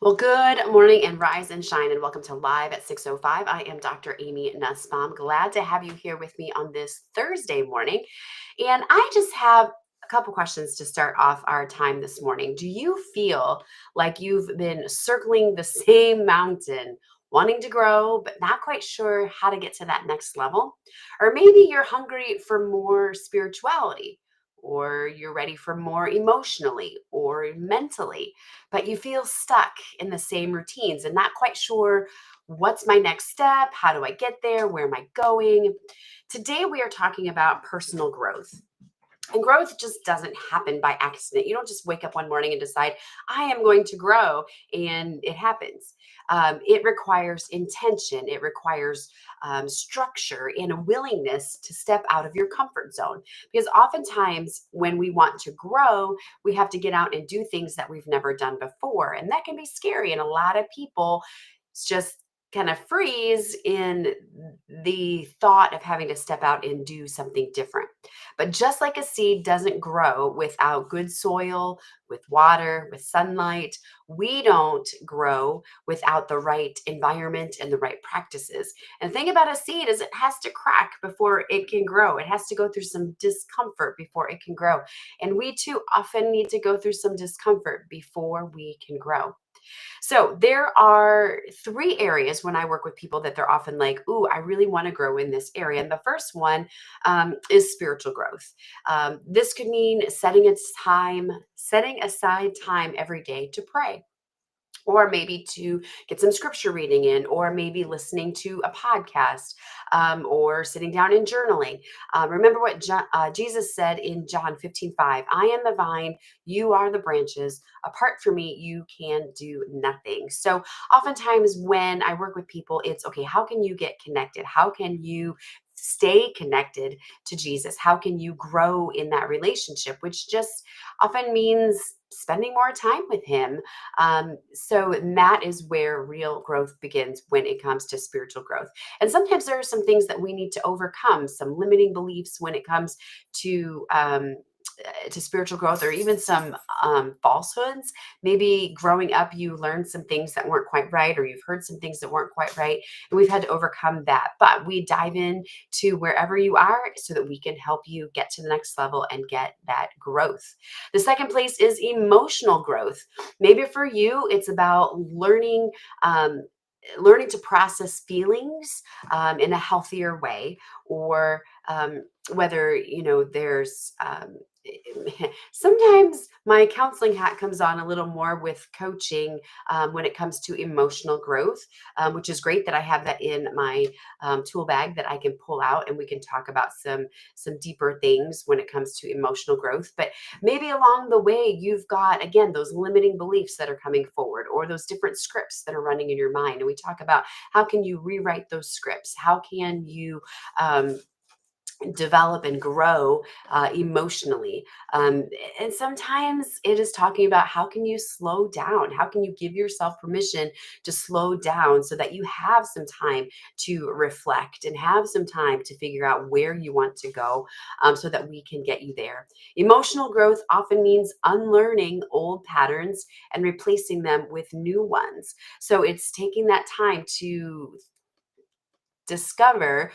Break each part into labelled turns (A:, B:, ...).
A: Well, good morning and rise and shine, and welcome to Live at 6:05. I am Dr. Amy Nussbaum. Glad to have you here with me on this Thursday morning. And I just have a couple questions to start off our time this morning. Do you feel like you've been circling the same mountain, wanting to grow, but not quite sure how to get to that next level? Or maybe you're hungry for more spirituality, or you're ready for more emotionally or mentally, but you feel stuck in the same routines and not quite sure what's my next step? How do I get there? Where am I going? Today, we are talking about personal growth. And growth just doesn't happen by accident. You don't just wake up one morning and decide, I am going to grow, and it happens. It requires intention, it requires structure and a willingness to step out of your comfort zone. Because oftentimes, when we want to grow, we have to get out and do things that we've never done before. And that can be scary. And a lot of people just kind of freeze in the thought of having to step out and do something different. But just like a seed doesn't grow without good soil, with water, with sunlight, we don't grow without the right environment and the right practices. And the thing about a seed is it has to crack before it can grow. It has to go through some discomfort before it can grow. And we too often need to go through some discomfort before we can grow. So there are three areas when I work with people that they're often like, "Ooh, I really want to grow in this area." And the first one is spiritual growth. This could mean setting aside time every day to pray, or maybe to get some scripture reading in, or maybe listening to a podcast, or sitting down and journaling. Remember what Jesus said in John 15:5: I am the vine, you are the branches. Apart from me, you can do nothing. So, oftentimes, when I work with people, it's okay, how can you get connected? How can you stay connected to Jesus? How can you grow in that relationship, which just often means spending more time with Him? So that is where real growth begins when it comes to spiritual growth. And sometimes there are some things that we need to overcome, some limiting beliefs when it comes to spiritual growth, or even some falsehoods. Maybe growing up, you learned some things that weren't quite right, or you've heard some things that weren't quite right, and we've had to overcome that. But we dive in to wherever you are so that we can help you get to the next level and get that growth. The second place is emotional growth. Maybe for you, it's about learning to process feelings in a healthier way, or whether there's sometimes my counseling hat comes on a little more with coaching when it comes to emotional growth, which is great that I have that in my tool bag that I can pull out, and we can talk about some deeper things when it comes to emotional growth. But maybe along the way, you've got, again, those limiting beliefs that are coming forward, or those different scripts that are running in your mind. And we talk about how can you rewrite those scripts? How can you develop and grow emotionally? And sometimes it is talking about how can you slow down? How can you give yourself permission to slow down so that you have some time to reflect and have some time to figure out where you want to go, so that we can get you there. Emotional growth often means unlearning old patterns and replacing them with new ones. So it's taking that time to discover,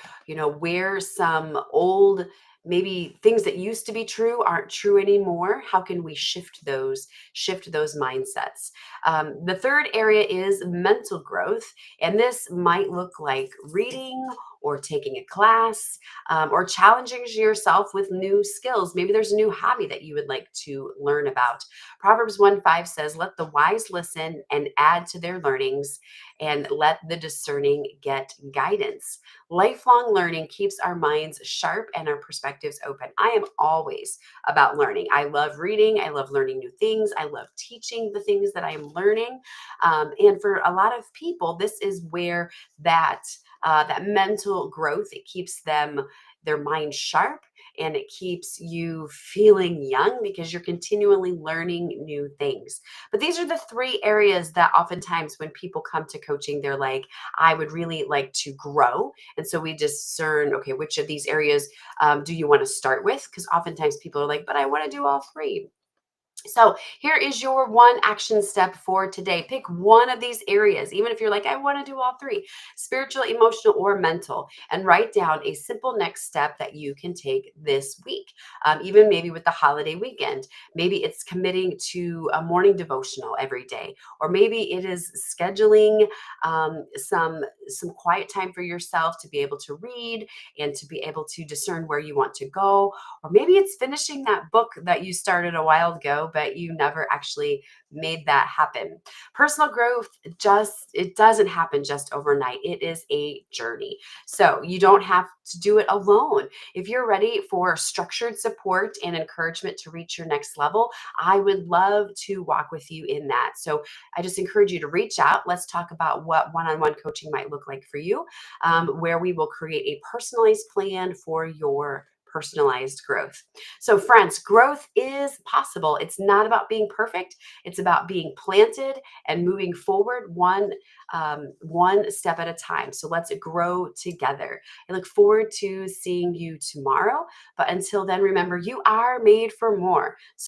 A: where some old, maybe things that used to be true aren't true anymore. How can we shift those mindsets? The third area is mental growth, and this might look like reading, or taking a class, or challenging yourself with new skills. Maybe there's a new hobby that you would like to learn about. Proverbs 1:5 says, let the wise listen and add to their learnings, and let the discerning get guidance. Lifelong learning keeps our minds sharp and our perspectives open. I am always about learning. I love reading. I love learning new things. I love teaching the things that I am learning. And for a lot of people, this is where that mental growth, it keeps their mind sharp, and it keeps you feeling young because you're continually learning new things. But these are the three areas that oftentimes when people come to coaching, they're like, I would really like to grow. And so we discern, okay, which of these areas do you want to start with? Because oftentimes people are like, but I want to do all three. So here is your one action step for today. Pick one of these areas, even if you're like, I want to do all three: spiritual, emotional, or mental, and write down a simple next step that you can take this week. Even maybe with the holiday weekend, maybe it's committing to a morning devotional every day, or maybe it is scheduling some quiet time for yourself to be able to read and to be able to discern where you want to go, or maybe it's finishing that book that you started a while ago, but you never actually made that happen. Personal growth, it doesn't happen just overnight. It is a journey. So you don't have to do it alone. If you're ready for structured support and encouragement to reach your next level, I would love to walk with you in that. So I just encourage you to reach out. Let's talk about what one-on-one coaching might look like for you, where we will create a personalized plan for your personalized growth. So, friends, growth is possible. It's not about being perfect. It's about being planted and moving forward one step at a time. So let's grow together. I look forward to seeing you tomorrow. But until then, remember, you are made for more.